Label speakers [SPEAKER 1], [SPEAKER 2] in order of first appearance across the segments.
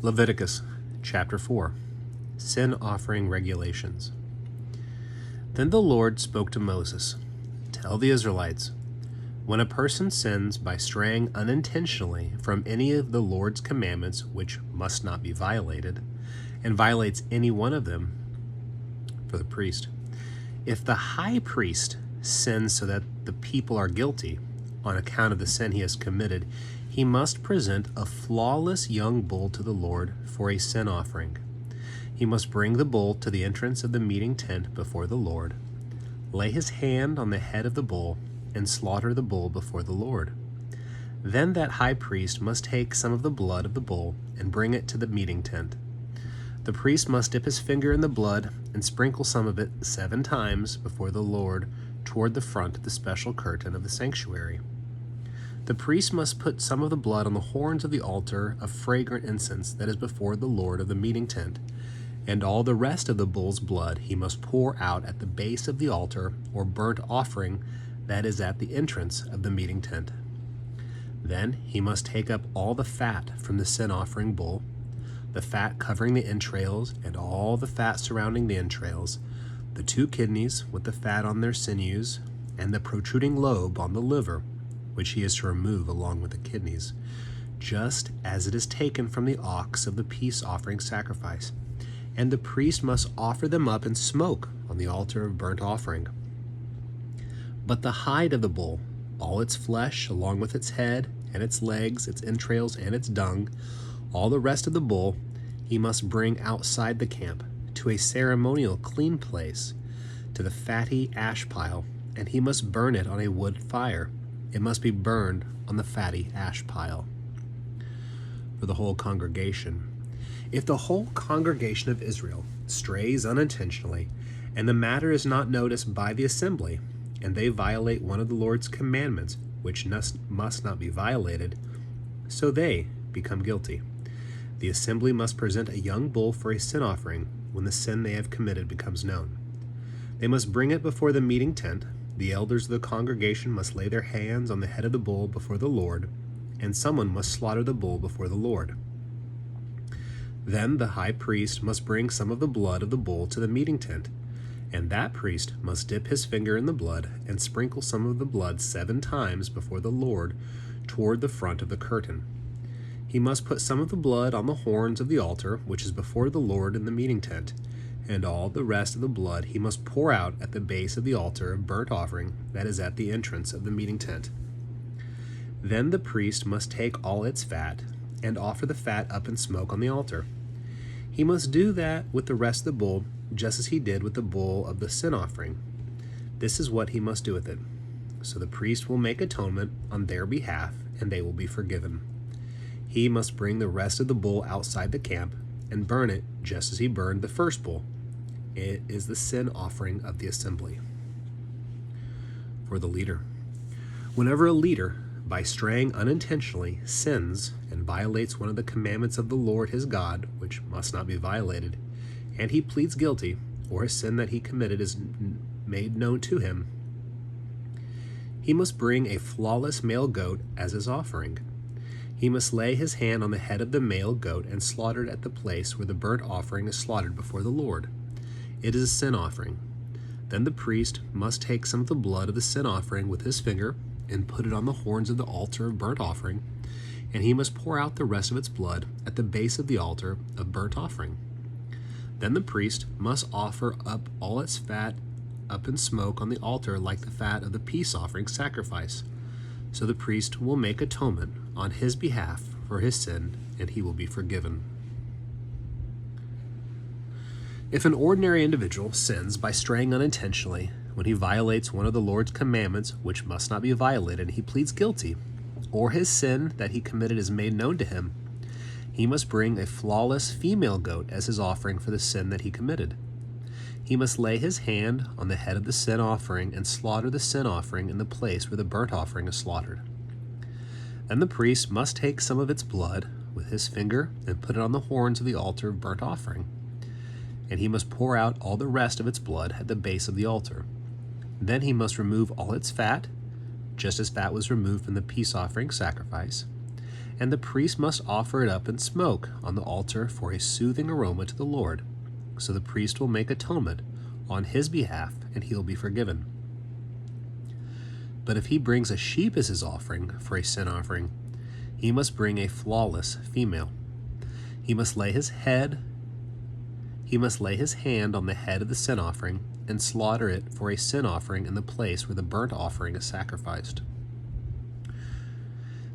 [SPEAKER 1] Leviticus chapter 4, Sin Offering Regulations. Then the Lord spoke to Moses, "Tell the Israelites, when a person sins by straying unintentionally from any of the Lord's commandments which must not be violated, and violates any one of them for the priest, if the high priest sins so that the people are guilty on account of the sin he has committed, he must present a flawless young bull to the Lord for a sin offering. He must bring the bull to the entrance of the meeting tent before the Lord, lay his hand on the head of the bull, and slaughter the bull before the Lord. Then that high priest must take some of the blood of the bull and bring it to the meeting tent. The priest must dip his finger in the blood and sprinkle some of it 7 times before the Lord toward the front of the special curtain of the sanctuary. The priest must put some of the blood on the horns of the altar of fragrant incense that is before the Lord of the meeting tent, and all the rest of the bull's blood he must pour out at the base of the altar or burnt offering that is at the entrance of the meeting tent. Then he must take up all the fat from the sin offering bull, the fat covering the entrails and all the fat surrounding the entrails, the 2 kidneys with the fat on their sinews, and the protruding lobe on the liver, which he is to remove along with the kidneys, just as it is taken from the ox of the peace offering sacrifice. And the priest must offer them up in smoke on the altar of burnt offering. But the hide of the bull, all its flesh, along with its head and its legs, its entrails and its dung, all the rest of the bull, he must bring outside the camp to a ceremonial clean place, to the fatty ash pile, and he must burn it on a wood fire. It must be burned on the fatty ash pile. For the whole congregation. If the whole congregation of Israel strays unintentionally, and the matter is not noticed by the assembly, and they violate one of the Lord's commandments, which must not be violated, so they become guilty. The assembly must present a young bull for a sin offering when the sin they have committed becomes known. They must bring it before the meeting tent. The elders of the congregation must lay their hands on the head of the bull before the Lord, and someone must slaughter the bull before the Lord. Then the high priest must bring some of the blood of the bull to the meeting tent, and that priest must dip his finger in the blood and sprinkle some of the blood 7 times before the Lord toward the front of the curtain. He must put some of the blood on the horns of the altar, which is before the Lord in the meeting tent, and all the rest of the blood he must pour out at the base of the altar of burnt offering that is at the entrance of the meeting tent. Then the priest must take all its fat and offer the fat up in smoke on the altar. He must do that with the rest of the bull, just as he did with the bull of the sin offering. This is what he must do with it. So the priest will make atonement on their behalf, and they will be forgiven. He must bring the rest of the bull outside the camp and burn it just as he burned the first bull. It is the sin offering of the assembly. For the leader. Whenever a leader, by straying unintentionally, sins and violates one of the commandments of the Lord his God, which must not be violated, and he pleads guilty, or a sin that he committed is made known to him, he must bring a flawless male goat as his offering. He must lay his hand on the head of the male goat and slaughter it at the place where the burnt offering is slaughtered before the Lord. It is a sin offering. Then the priest must take some of the blood of the sin offering with his finger and put it on the horns of the altar of burnt offering, and he must pour out the rest of its blood at the base of the altar of burnt offering. Then the priest must offer up all its fat up in smoke on the altar like the fat of the peace offering sacrifice. So the priest will make atonement on his behalf for his sin, and he will be forgiven. If an ordinary individual sins by straying unintentionally, when he violates one of the Lord's commandments, which must not be violated, he pleads guilty, or his sin that he committed is made known to him, he must bring a flawless female goat as his offering for the sin that he committed. He must lay his hand on the head of the sin offering and slaughter the sin offering in the place where the burnt offering is slaughtered. Then the priest must take some of its blood with his finger and put it on the horns of the altar of burnt offering, and he must pour out all the rest of its blood at the base of the altar. Then he must remove all its fat, just as fat was removed from the peace offering sacrifice, and the priest must offer it up in smoke on the altar for a soothing aroma to the Lord. So the priest will make atonement on his behalf, and he will be forgiven. But if he brings a sheep as his offering for a sin offering, he must bring a flawless female. He must lay his hand on the head of the sin offering and slaughter it for a sin offering in the place where the burnt offering is sacrificed.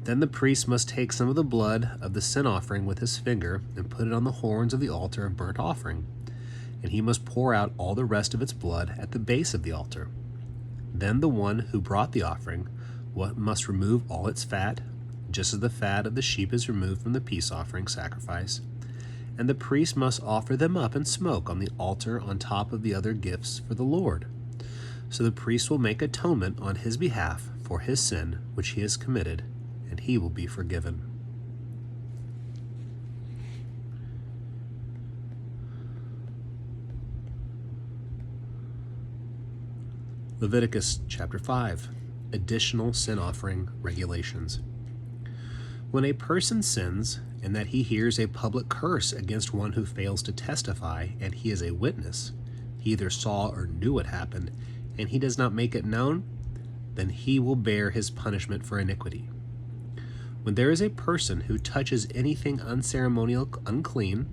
[SPEAKER 1] Then the priest must take some of the blood of the sin offering with his finger and put it on the horns of the altar of burnt offering, and he must pour out all the rest of its blood at the base of the altar. Then the one who brought the offering must remove all its fat, just as the fat of the sheep is removed from the peace offering sacrifice, and the priest must offer them up in smoke on the altar on top of the other gifts for the Lord. So the priest will make atonement on his behalf for his sin which he has committed, and he will be forgiven. Leviticus chapter 5. Additional sin offering regulations. When a person sins, in that he hears a public curse against one who fails to testify, and he is a witness, he either saw or knew what happened, and he does not make it known, then he will bear his punishment for iniquity. When there is a person who touches anything unceremonial unclean,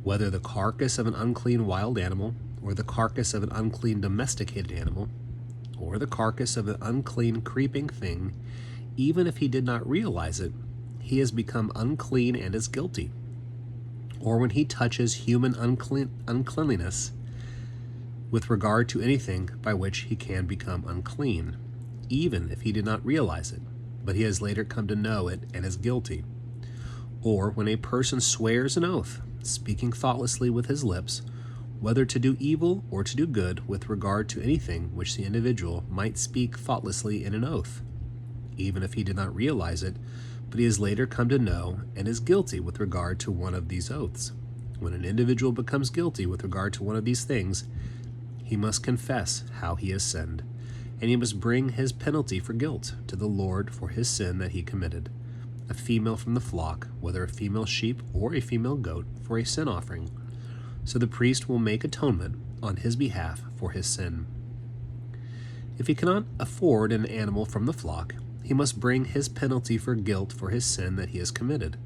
[SPEAKER 1] whether the carcass of an unclean wild animal, or the carcass of an unclean domesticated animal, or the carcass of an unclean creeping thing, even if he did not realize it, he has become unclean and is guilty. Or when he touches human uncleanliness with regard to anything by which he can become unclean, even if he did not realize it, but he has later come to know it and is guilty. Or when a person swears an oath, speaking thoughtlessly with his lips, whether to do evil or to do good with regard to anything which the individual might speak thoughtlessly in an oath, even if he did not realize it, but he has later come to know and is guilty with regard to one of these oaths. When an individual becomes guilty with regard to one of these things, he must confess how he has sinned, and he must bring his penalty for guilt to the Lord for his sin that he committed, a female from the flock, whether a female sheep or a female goat, for a sin offering. So the priest will make atonement on his behalf for his sin. If he cannot afford an animal from the flock, he must bring his penalty for guilt for his sin that he has committed: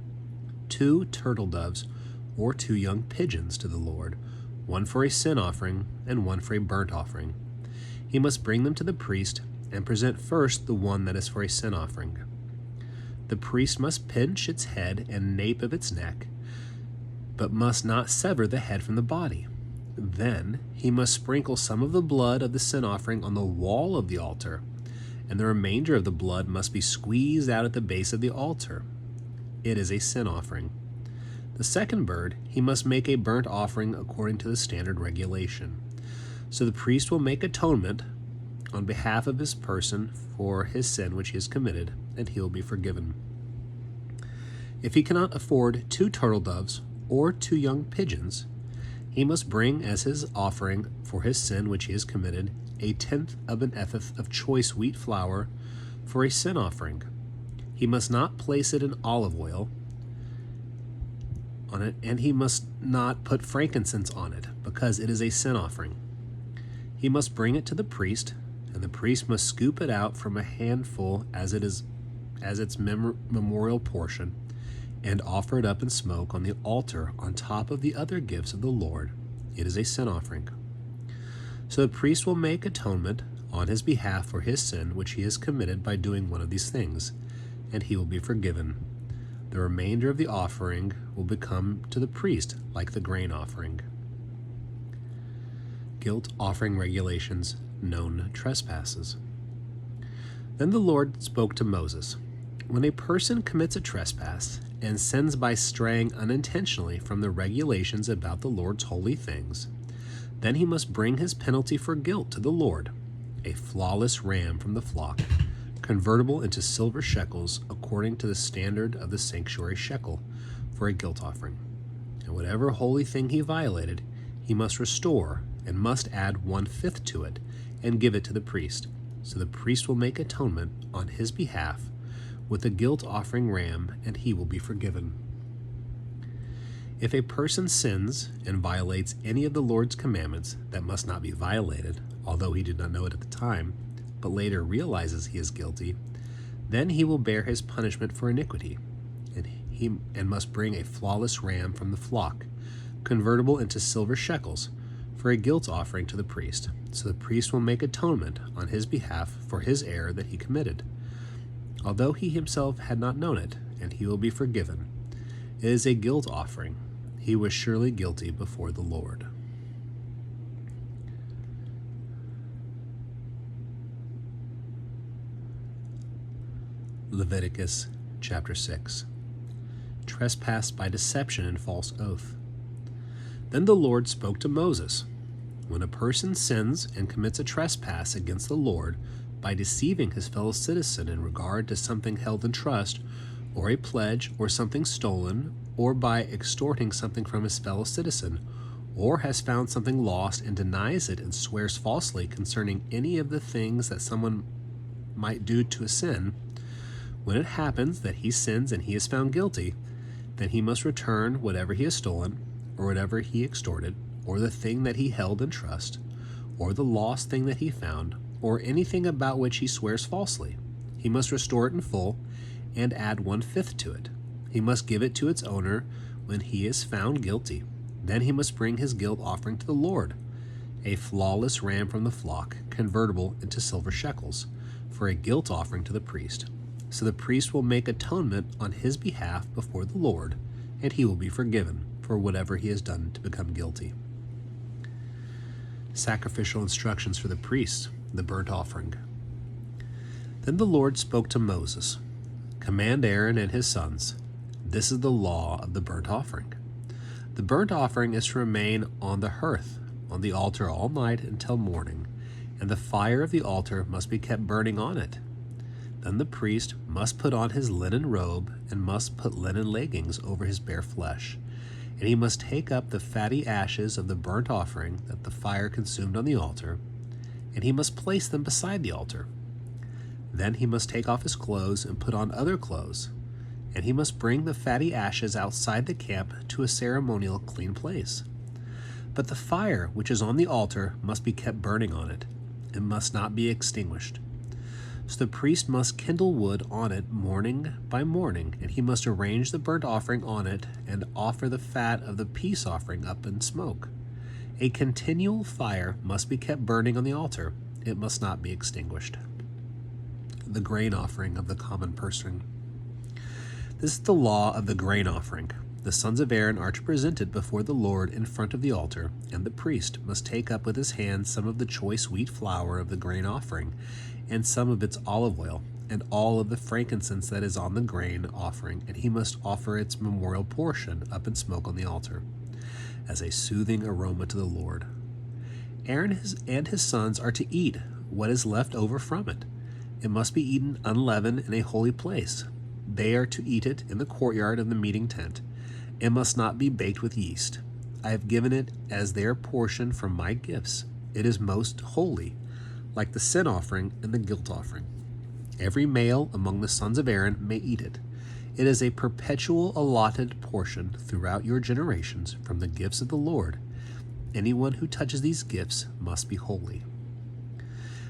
[SPEAKER 1] 2 turtle doves or 2 young pigeons to the Lord, one for a sin offering and one for a burnt offering. He must bring them to the priest and present first the one that is for a sin offering. The priest must pinch its head and nape of its neck, but must not sever the head from the body. Then he must sprinkle some of the blood of the sin offering on the wall of the altar, and the remainder of the blood must be squeezed out at the base of the altar. It is a sin offering. The second bird he must make a burnt offering according to the standard regulation. So the priest will make atonement on behalf of his person for his sin which he has committed, and he will be forgiven. If he cannot afford 2 turtle doves or 2 young pigeons, he must bring as his offering for his sin which he has committed 1/10 of an ephah of choice wheat flour for a sin offering. He must not place it in olive oil on it, and he must not put frankincense on it, because it is a sin offering. He must bring it to the priest, and the priest must scoop it out from a handful as its memorial portion, and offer it up in smoke on the altar on top of the other gifts of the Lord. It is a sin offering. So the priest will make atonement on his behalf for his sin which he has committed by doing one of these things, and he will be forgiven. The remainder of the offering will become to the priest like the grain offering. Guilt offering regulations, known trespasses. Then the Lord spoke to Moses, "When a person commits a trespass and sins by straying unintentionally from the regulations about the Lord's holy things, then he must bring his penalty for guilt to the Lord, a flawless ram from the flock, convertible into silver shekels according to the standard of the sanctuary shekel, for a guilt offering. And whatever holy thing he violated, he must restore, and must add 1/5 to it, and give it to the priest. So the priest will make atonement on his behalf with a guilt offering ram, and he will be forgiven. If a person sins and violates any of the Lord's commandments that must not be violated, although he did not know it at the time, but later realizes he is guilty, then he will bear his punishment for iniquity, and must bring a flawless ram from the flock, convertible into silver shekels, for a guilt offering to the priest. So the priest will make atonement on his behalf for his error that he committed, although he himself had not known it, and he will be forgiven. It is a guilt offering. He was surely guilty before the Lord. Leviticus chapter 6. Trespass by deception and false oath. Then the Lord spoke to Moses. When a person sins and commits a trespass against the Lord by deceiving his fellow citizen in regard to something held in trust, or a pledge, or something stolen, or by extorting something from his fellow citizen, or has found something lost and denies it and swears falsely concerning any of the things that someone might do to a sin, when it happens that he sins and he is found guilty, then he must return whatever he has stolen, or whatever he extorted, or the thing that he held in trust, or the lost thing that he found, or anything about which he swears falsely. He must restore it in full, and add 1/5 to it. He must give it to its owner when he is found guilty. Then he must bring his guilt offering to the Lord, a flawless ram from the flock, convertible into silver shekels, for a guilt offering to the priest. So the priest will make atonement on his behalf before the Lord, and he will be forgiven for whatever he has done to become guilty. Sacrificial instructions for the priests, the burnt offering. Then the Lord spoke to Moses. Command Aaron and his sons. This is the law of the burnt offering. The burnt offering is to remain on the hearth, on the altar all night until morning, and the fire of the altar must be kept burning on it. Then the priest must put on his linen robe and must put linen leggings over his bare flesh, and he must take up the fatty ashes of the burnt offering that the fire consumed on the altar, and he must place them beside the altar. Then he must take off his clothes and put on other clothes, and he must bring the fatty ashes outside the camp to a ceremonial clean place. But the fire which is on the altar must be kept burning on it. It must not be extinguished. So the priest must kindle wood on it morning by morning, and he must arrange the burnt offering on it and offer the fat of the peace offering up in smoke. A continual fire must be kept burning on the altar. It must not be extinguished. The grain offering of the common person. This is the law of the grain offering. The sons of Aaron are to present it before the Lord in front of the altar, and the priest must take up with his hand some of the choice wheat flour of the grain offering, and some of its olive oil, and all of the frankincense that is on the grain offering, and he must offer its memorial portion up in smoke on the altar, as a soothing aroma to the Lord. Aaron and his sons are to eat what is left over from it. It must be eaten unleavened in a holy place. They are to eat it in the courtyard of the meeting tent. It must not be baked with yeast. I have given it as their portion from my gifts. It is most holy, like the sin offering and the guilt offering. Every male among the sons of Aaron may eat it. It is a perpetual allotted portion throughout your generations from the gifts of the Lord. Anyone who touches these gifts must be holy.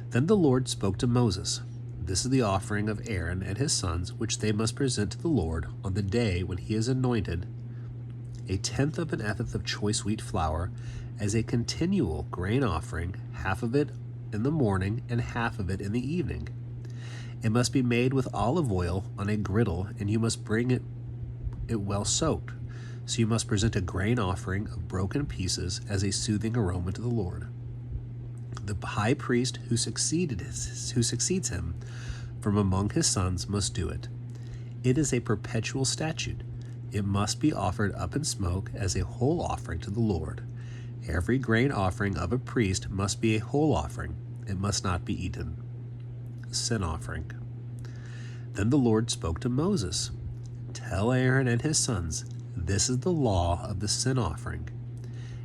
[SPEAKER 1] Then the Lord spoke to Moses. This is the offering of Aaron and his sons, which they must present to the Lord on the day when he is anointed: 1/10 of an ephah of choice wheat flour as a continual grain offering, half of it in the morning and half of it in the evening. It must be made with olive oil on a griddle, and you must bring it well soaked. So you must present a grain offering of broken pieces as a soothing aroma to the Lord. The high priest who succeeds him from among his sons must do it. It is a perpetual statute. It must be offered up in smoke as a whole offering to the Lord. Every grain offering of a priest must be a whole offering. It must not be eaten. Sin offering. Then the Lord spoke to Moses. Tell Aaron and his sons, this is the law of the sin offering.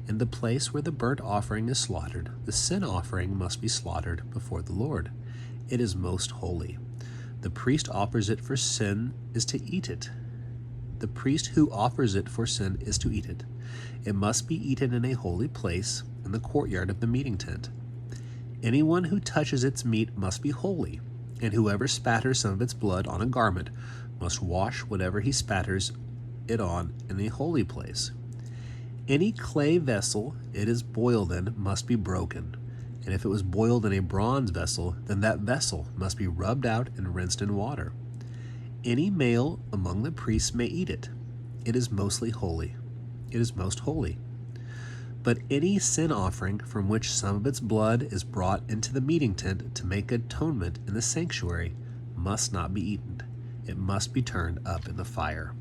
[SPEAKER 1] In the place where the burnt offering is slaughtered, the sin offering must be slaughtered before the Lord. It is most holy. The priest offers it for sin is to eat it. The priest who offers it for sin is to eat it. It must be eaten in a holy place, in the courtyard of the meeting tent. Anyone who touches its meat must be holy, and whoever spatters some of its blood on a garment must wash whatever he spatters it on in a holy place. Any clay vessel it is boiled in must be broken, and if it was boiled in a bronze vessel, then that vessel must be rubbed out and rinsed in water. Any male among the priests may eat it. It is mostly holy. It is most holy. But any sin offering from which some of its blood is brought into the meeting tent to make atonement in the sanctuary must not be eaten. It must be turned up in the fire.